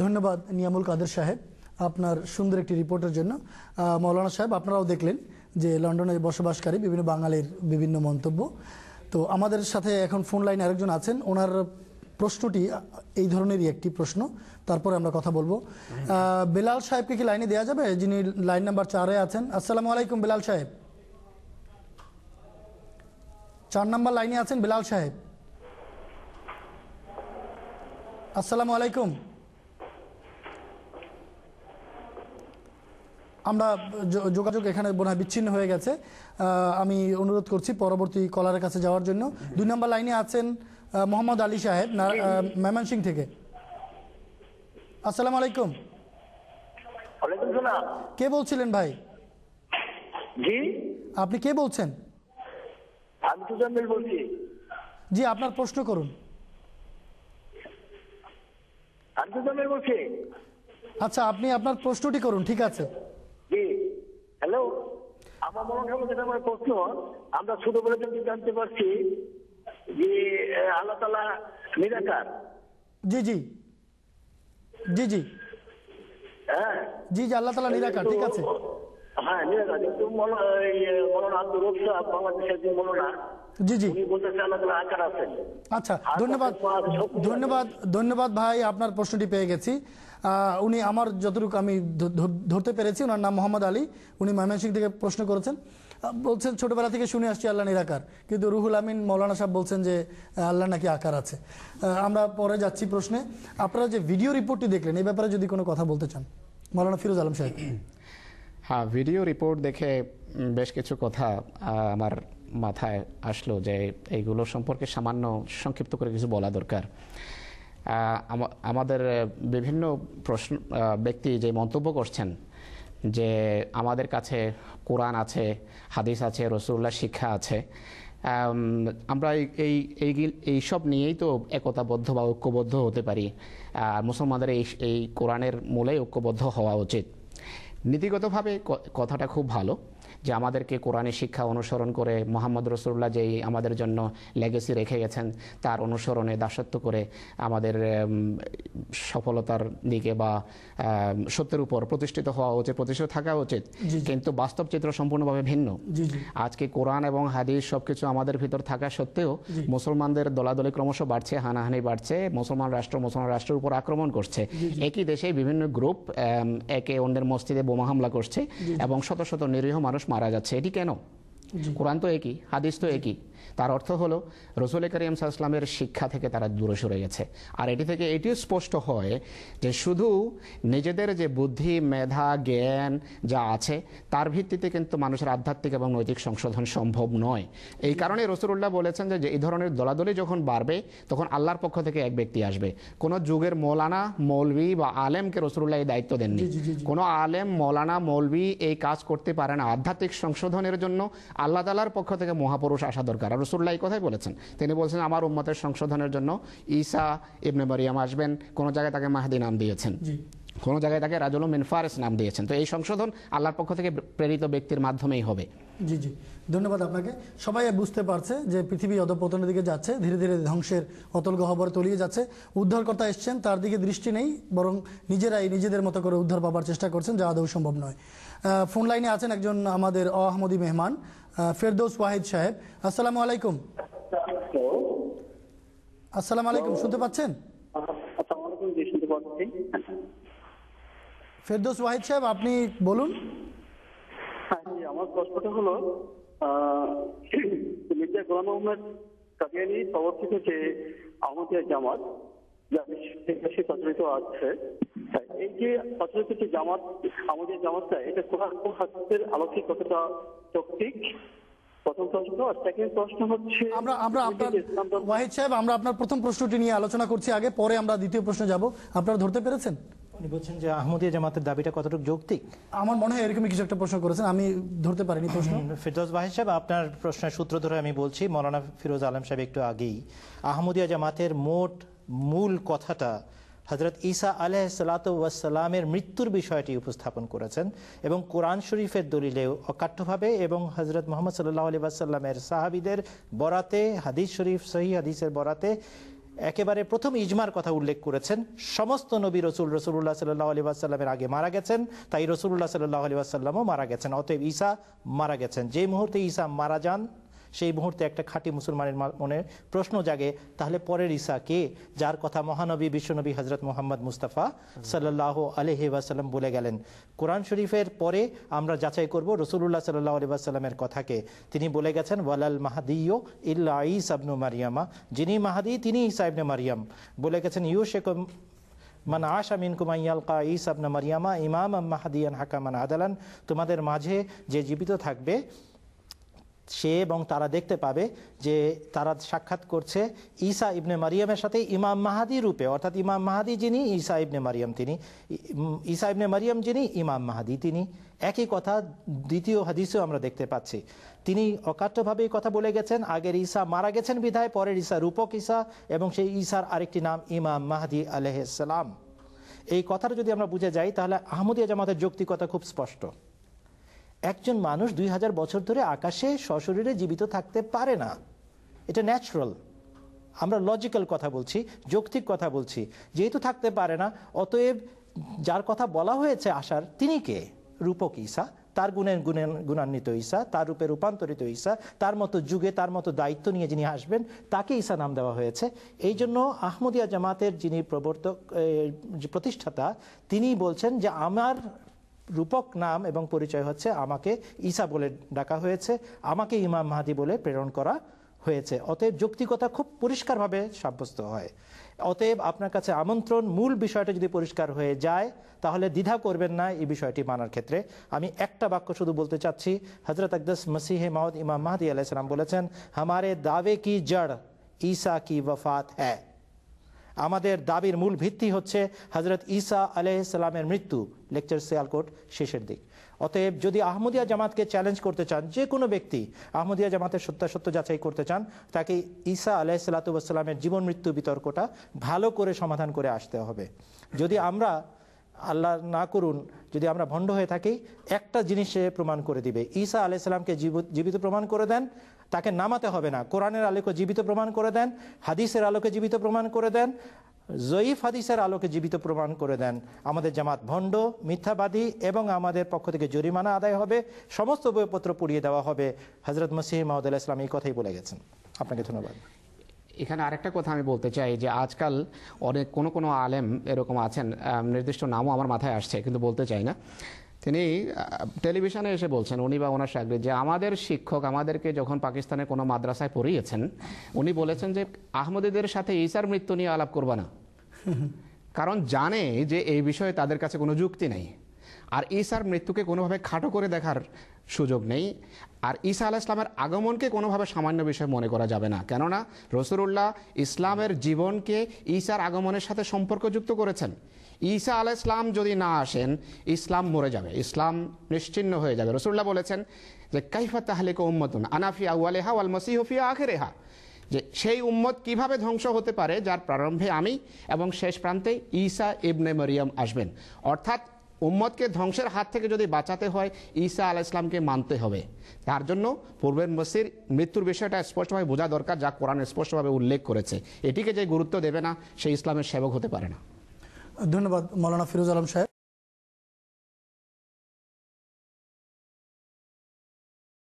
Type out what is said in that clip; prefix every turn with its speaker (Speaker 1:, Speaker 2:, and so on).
Speaker 1: ধন্যবাদ নিয়ামুল কাদের সাহেব আপনার সুন্দর একটি রিপোর্টের জন্য। মৌলানা সাহেব, আপনারাও দেখলেন যে লন্ডনে বসবাসকারী বিভিন্ন বাঙালির বিভিন্ন মন্তব্য। তো আমাদের সাথে এখন ফোন লাইনে আরেকজন আছেন, ওনার প্রশ্নটি এই ধরনেরই একটি প্রশ্ন, তারপরে আমরা কথা বলবো। বেলাল সাহেবকে কি লাইনে দেওয়া যাবে, যিনি লাইন নাম্বার 4-এ আছেন? আসসালামু আলাইকুম বেলাল সাহেব। 4 নম্বর লাইনে আছেন বেলাল সাহেব। আসসালামু আলাইকুম। আমরা যোগাযোগ এখানে বোধহয় বিচ্ছিন্ন হয়ে গেছে। আমি অনুরোধ করছি পরবর্তী কলারের কাছে যাওয়ার জন্য। 2 নম্বর লাইনে আছেন মোহাম্মদ আলী সাহেব ময়মনসিংহ থেকে। আসসালামু আলাইকুম।
Speaker 2: ওয়ালাইকুম সালাম।
Speaker 1: কে বলছিলেন ভাই?
Speaker 2: জি,
Speaker 1: আপনি কে বলছেন?
Speaker 2: আমি তুজাম্মিল বলছি।
Speaker 1: জি, আপনার প্রশ্ন করুন।
Speaker 2: আমি তুজাম্মিল বলছি।
Speaker 1: আচ্ছা, আপনি আপনার প্রশ্নটি করুন। ঠিক আছে।
Speaker 2: জি, হ্যালো। আমার মনে হয় যেটা আমার প্রশ্ন, আমরা ছোটবেলা থেকে জানতে পারছি যে আল্লাহ তাআলা নিরাকার।
Speaker 1: জি জি জি জি
Speaker 2: হ্যাঁ
Speaker 1: জি জি, আল্লাহ তাআলা নিরাকার। ঠিক আছে।
Speaker 2: হ্যাঁ, নিরাকার। কিন্তু মৌলানা আব্দুর রব সাহেব, বাংলাদেশের যে মৌলানা,
Speaker 1: জি জি,
Speaker 2: উনি বলতেছেন আল্লাহ তাআলা আকার আছেন।
Speaker 1: আচ্ছা, ধন্যবাদ ধন্যবাদ ধন্যবাদ ভাই, আপনার প্রশ্নটি পেয়ে গেছি। উনি আমার যতটুকু আমি ধরতে পেরেছি, ওনার নাম মোহাম্মদ আলী, উনি ময়মনসিংহ থেকে প্রশ্ন করেছেন। বলছেন ছোটবেলা থেকে শুনে আসছি আল্লাহ নিরাকার, কিন্তু রুহুল আমিন মৌলানা সাহেব বলছেন যে আল্লাহ নাকি আকার আছে। আমরা পরে যাচ্ছি প্রশ্নে। আপনারা যে ভিডিও রিপোর্টটি দেখলেন, এই ব্যাপারে যদি কোনো কথা বলতে চান, মৌলানা ফিরোজ আলম সাহেব।
Speaker 3: হ্যাঁ, ভিডিও রিপোর্ট দেখে বেশ কিছু কথা আমার মাথায় আসলো যে এইগুলো সম্পর্কে সামান্য সংক্ষিপ্ত করে কিছু বলা দরকার। আমাদের বিভিন্ন ব্যক্তি যে মন্তব্য করছেন যে আমাদের কাছে কোরআন আছে, হাদিস আছে, রাসূলুল্লাহ শিক্ষা আছে, আমরা এই সব নিয়েই তো একতাবদ্ধ বা ঐক্যবদ্ধ হতে পারি। মুসলমানদের এই কোরআনের মূলেই ঐক্যবদ্ধ হওয়া উচিত। নীতিগতভাবে কথাটা খুব ভালো যে আমাদেরকে কোরআনের শিক্ষা অনুসরণ করে মুহাম্মদ রাসূলুল্লাহ যেই আমাদের জন্য লেগেসি রেখে গেছেন তার অনুসরণে দাসত্ব করে আমাদের সফলতার দিকে বা সত্যের উপর প্রতিষ্ঠিত হওয়া উচিত, প্রতিষ্ঠিত থাকা উচিত। কিন্তু বাস্তব চিত্র সম্পূর্ণভাবে ভিন্ন। আজকে কোরআন এবং হাদিস সবকিছু আমাদের ভিতর থাকা সত্ত্বেও মুসলমানদের দলাদলি ক্রমশ বাড়ছে, হানাহানি বাড়ছে, মুসলমান রাষ্ট্রের উপর আক্রমণ করছে। একই দেশে বিভিন্ন গ্রুপ একে অন্যের মসজিদে বোমা হামলা করছে এবং শত শত নিরীহ মানুষ মারা যাচ্ছে। এটি কেন? কোরআন তো একই, হাদিস তো একই। তার অর্থ হলো রাসূল করিম সাল্লাল্লাহু আলাইহি ওয়াসাল্লামের শিক্ষা থেকে তারা দূরে সরে গেছে। আর এটি থেকে এটিও স্পষ্ট হয় যে শুধু নিজেদের যে বুদ্ধি, মেধা, জ্ঞান যা আছে তার ভিত্তিতে কিন্তু মানুষের আধ্যাত্মিক এবং নৈতিক সংশোধন সম্ভব নয়। এই কারণে রাসূলুল্লাহ বলেছেন যে এই ধরনের দলাদলি যখন বাড়বে তখন আল্লাহর পক্ষ থেকে এক ব্যক্তি আসবে। কোন যুগের মৌলানা, মৌলভী বা আলেমকে রাসূলুল্লাহ এই দায়িত্ব দেননি। কোন আলেম, মৌলানা, মৌলভী এই কাজ করতে পারে না। আধ্যাত্মিক সংশোধনের জন্য আল্লাহ তাআলার পক্ষ থেকে মহাপুরুষ আসা দরকার। রাসূলুল্লাহ এই কথাই বলেছেন। তিনি বলছেন আমার উম্মতের সংশোধনের জন্য ঈসা ইবনে মারইয়াম আসবেন। কোন জায়গায় তাকে মাহদী নাম দিয়েছেন, কোন জায়গায় তাকে রাজুলুম মিন ফারিস নাম দিয়েছেন। তো এই সংশোধন আল্লাহর পক্ষ থেকে প্রেরিত ব্যক্তির মাধ্যমেই হবে।
Speaker 1: জি জি, ধন্যবাদ আপনাকে। সবাই বুঝতে পারছে যে পৃথিবী অধঃপতনের দিকে যাচ্ছে, ধীরে ধীরে ধ্বংসের অতল গহ্বরে তলিয়ে যাচ্ছে। উদ্ধারকর্তা এসছেন, তার দিকে দৃষ্টি নেই, বরং নিজেরাই নিজেদের মতো করে উদ্ধার পাবার চেষ্টা করছেন, যা আদৌ সম্ভব নয়। ফোন লাইনে আছেন একজন আমাদের আহমদী মেহমান, ফেরদৌস ওয়াহিদ সাহেব। আসসালামু আলাইকুম। আসসালামু আলাইকুম, শুনতে পাচ্ছেন? ফেরদৌস ওয়াহিদ সাহেব, আপনি বলুন।
Speaker 4: আমার প্রশ্নটা হলো মির্জা গোলাম আহমদ কাদিয়ানী প্রবর্তিত যে আহমদিয়া জামাত যা দেশে প্রচলিত আছে, এই যে প্রচলিত যে জামাত, আমাদের জামাতটা, এটা কোরআন ও হাদিসের আলোকে কতটা যৌক্তিক? প্রথম প্রশ্ন। আর সেকেন্ড প্রশ্ন হচ্ছে
Speaker 1: আমরা আপনার ওয়াহিদ সাহেব, আমরা আপনার প্রথম প্রশ্নটি নিয়ে আলোচনা করছি আগে, পরে আমরা দ্বিতীয় প্রশ্নে যাব। আপনারা ধরতে পেরেছেন?
Speaker 5: উনি বলছেন যে আহমদিয়া জামাতের দাবিটা কতটুকু যৌক্তিক।
Speaker 1: আমার মনে হয় এরকমই কিছু একটা প্রশ্ন করেছেন, আমি ধরতে পারিনি প্রশ্ন।
Speaker 5: ফিরদৌস ওয়াহিদ সাহেব, আপনার প্রশ্নের সূত্র ধরে আমি বলছি। মৌলানা ফিরোজ আলম সাহেব একটু আগেই আহমদিয়া জামাতের মূল কথাটা হযরত ঈসা আলাইহিসসালামের মৃত্যুর বিষয়টি উপস্থাপন করেছেন এবং কোরআন শরীফের দলিলেও অকাট্যভাবে এবং হযরত মুহাম্মদ সাল্লাল্লাহু আলাইহি ওয়াসাল্লামের সাহাবীদের বরাতে, হাদিস শরীফ সহিহ হাদিসের বরাতে একেবারে প্রথম ইজমার কথা উল্লেখ করেছেন। সমস্ত নবী রসুল্লাহ সাল্লাল্লাহু আলাইহি ওয়াসাল্লামের আগে মারা গেছেন, তাই রসুল্লাহ সাল্লাল্লাহু আলাইহি ওয়াসাল্লামও মারা গেছেন, অতএব ঈসা মারা গেছেন। যেই মুহূর্তে ঈসা মারা যান সেই মুহূর্তে একটা খাঁটি মুসলমানের মনে প্রশ্ন জাগে, তাহলে পরের ঈসা কে, যার কথা মহানবী বিশ্বনবী হযরত মুহাম্মদ মুস্তাফা সাল্লাল্লাহু আলাইহি ওয়াসাল্লাম বলে গেলেন। কোরআন শরীফের পরে আমরা যাচাই করব রাসূলুল্লাহ সাল্লাল্লাহু আলাইহি ওয়াসাল্লামের কথাকে। তিনি বলে গেছেন ওয়ালাল মাহদিয়্যু ইল্লা ঈসা ইবনে মারইয়ামা, যিনি মাহদি তিনি ঈসা ইবনে মারইয়াম। বলে গেছেন ইউশিকুম মান আশা মিনকুম আন ইয়ালকা ঈসা ইবনে মারইয়ামা ইমামান মাহদিয়ান হাকামান আদালান, তোমাদের মাঝে যে জীবিত থাকবে সে এবং তারা দেখতে পাবে যে তারা সাক্ষাৎ করছে ঈসা ইবনে মারিয়ামের সাথে ইমাম মাহাদি রূপে, অর্থাৎ ইমাম মাহাদি যিনি ঈসা ইবনে মারিয়াম তিনি, ঈসা ইবনে মারিয়াম যিনি ইমাম মাহাদি তিনি। একই কথা দ্বিতীয় হাদিসেও আমরা দেখতে পাচ্ছি। তিনি অকাট্যভাবে এই কথা বলে গেছেন, আগের ঈসা মারা গেছেন বিধায় পরের ঈসা রূপক ঈসা, এবং সেই ঈসার আরেকটি নাম ইমাম মাহাদি আলাইহিস সালাম। এই কথাটা যদি আমরা বুঝে যাই তাহলে আহমদিয়া জামাতের যৌক্তিকতা খুব স্পষ্ট। একজন মানুষ 2000 বছর ধরে আকাশে সশরীরে জীবিত থাকতে পারে না, এটা ন্যাচারাল। আমরা লজিক্যাল কথা বলছি, যৌক্তিক কথা বলছি। যেহেতু থাকতে পারে না, অতএব যার কথা বলা হয়েছে আসার তিনি কে? রূপক ঈসা, তার গুণান্বিত ঈসা, তার রূপে রূপান্তরিত ঈসা, তার মতো যুগে তার মতো দায়িত্ব নিয়ে যিনি আসবেন তাকে ঈসা নাম দেওয়া হয়েছে। এই জন্য আহমদিয়া জামাতের যিনি প্রতিষ্ঠাতা তিনি বলছেন যে আমার রূপক নাম এবং পরিচয় হচ্ছে আমাকে ঈসা বলে ডাকা হয়েছে, আমাকে ইমাম মাহদি বলে প্রেরণ করা হয়েছে। অতএব যৌক্তিকতা খুব পরিষ্কারভাবে সাব্যস্ত হয়। অতএব আপনার কাছে আমন্ত্রণ, মূল বিষয়টা যদি পরিষ্কার হয়ে যায় তাহলে দ্বিধা করবেন না এই বিষয়টি মানার ক্ষেত্রে। আমি একটা বাক্য শুধু বলতে চাচ্ছি, হযরত আকদাস মসিহে মাউদ ইমাম মাহদি আলাইহিস সালাম বলেছেন হামারে দাवे की जड़ ঈসা की वफात है। আমাদের দাবির মূল ভিত্তি হচ্ছে হযরত ঈসা আলাইহিস সালামের মৃত্যু। লেকচার সিয়ালকোট শেষের দিক। অতএব যদি আহমদিয়া জামাতকে চ্যালেঞ্জ করতে চান, যে কোনো ব্যক্তি আহমদিয়া জামাতের সত্যাসত্য যাচাই করতে চান, তাকে ঈসা আলাইহিস সালাতু ওয়াস সালামের জীবন মৃত্যু বিতর্কটা ভালো করে সমাধান করে আসতে হবে। যদি আমরা, আল্লাহ না করুন, যদি আমরা ভণ্ড হয়ে থাকি, একটা জিনিসে প্রমাণ করে দিবে, ঈসা আলাইহিস সালামকে জীবিত প্রমাণ করে দেন, তাকে নামাতে হবে না। কোরআনের আলোকে জীবিত প্রমাণ করে দেন, হাদিসের আলোকে জীবিত প্রমাণ করে দেন, জয়ীফ হাদিসের আলোকে জীবিত প্রমাণ করে দেন, আমাদের জামাত ভণ্ড, মিথ্যাবাদী এবং আমাদের পক্ষ থেকে জরিমানা আদায় হবে, সমস্ত বইপত্র পুড়িয়ে দেওয়া হবে। হযরত মসিহ মাউদ আলাইহিস সালাম এই কথাই বলে গেছেন। আপনাকে ধন্যবাদ।
Speaker 3: এখানে আরেকটা কথা আমি বলতে চাই যে আজকাল অনেক কোনো আলেম এরকম আছেন, নির্দিষ্ট নামও আমার মাথায় আসছে কিন্তু বলতে চাই না, তিনি টেলিভিশনে এসে বলছেন, উনি বা ওনার সাগরে, যে আমাদের শিক্ষক আমাদেরকে যখন পাকিস্তানের কোনো মাদ্রাসায় পড়িয়েছেন উনি বলেছেন যে আহমদীদের সাথে ঈসার মৃত্যু নিয়ে আলাপ করবা না, কারণ জানে যে এই বিষয়ে তাদের কাছে কোনো যুক্তি নেই, আর ঈসার মৃত্যুকে কোনোভাবে খাটো করে দেখার সুযোগ নেই, আর ঈসা আলাইহিস সালামের আগমনকে কোনোভাবে সামান্য বিষয় মনে করা যাবে না। কেননা রাসূলুল্লাহ ইসলামের জীবনকে ঈসার আগমনের সাথে সম্পর্কযুক্ত করেছেন। ঈসা আলাইহিস সালাম যদি না আসেন ইসলাম মরে যাবে, ইসলাম নিশ্চিহ্ন হয়ে যাবে। রাসূলুল্লাহ বলেছেন যে কাইফা তাহলিকু উম্মাতুন আনা ফি আউয়ালিহা ওয়াল মাসীহু ফি আখিরিহা, যে সেই উম্মত কিভাবে ধ্বংস হতে পারে যার প্রারম্ভে আমি এবং শেষ প্রান্তে ঈসা ইবনে মারইয়াম আসবেন। অর্থাৎ উম্মতকে ধ্বংসের হাত থেকে যদি বাঁচাতে হয় ঈসা আলাইহিস সালামকে মানতে হবে। তার জন্য পূর্বের মসির মৃত্যুর বিষয়টা স্পষ্টভাবে বোঝা দরকার, যা কোরআন স্পষ্টভাবে উল্লেখ করেছে। এটিকে যে গুরুত্ব দেবে না সে ইসলামের সেবক হতে পারে না।
Speaker 1: ধন্যবাদ মাওলানা ফিরোজ আলম সাহেব।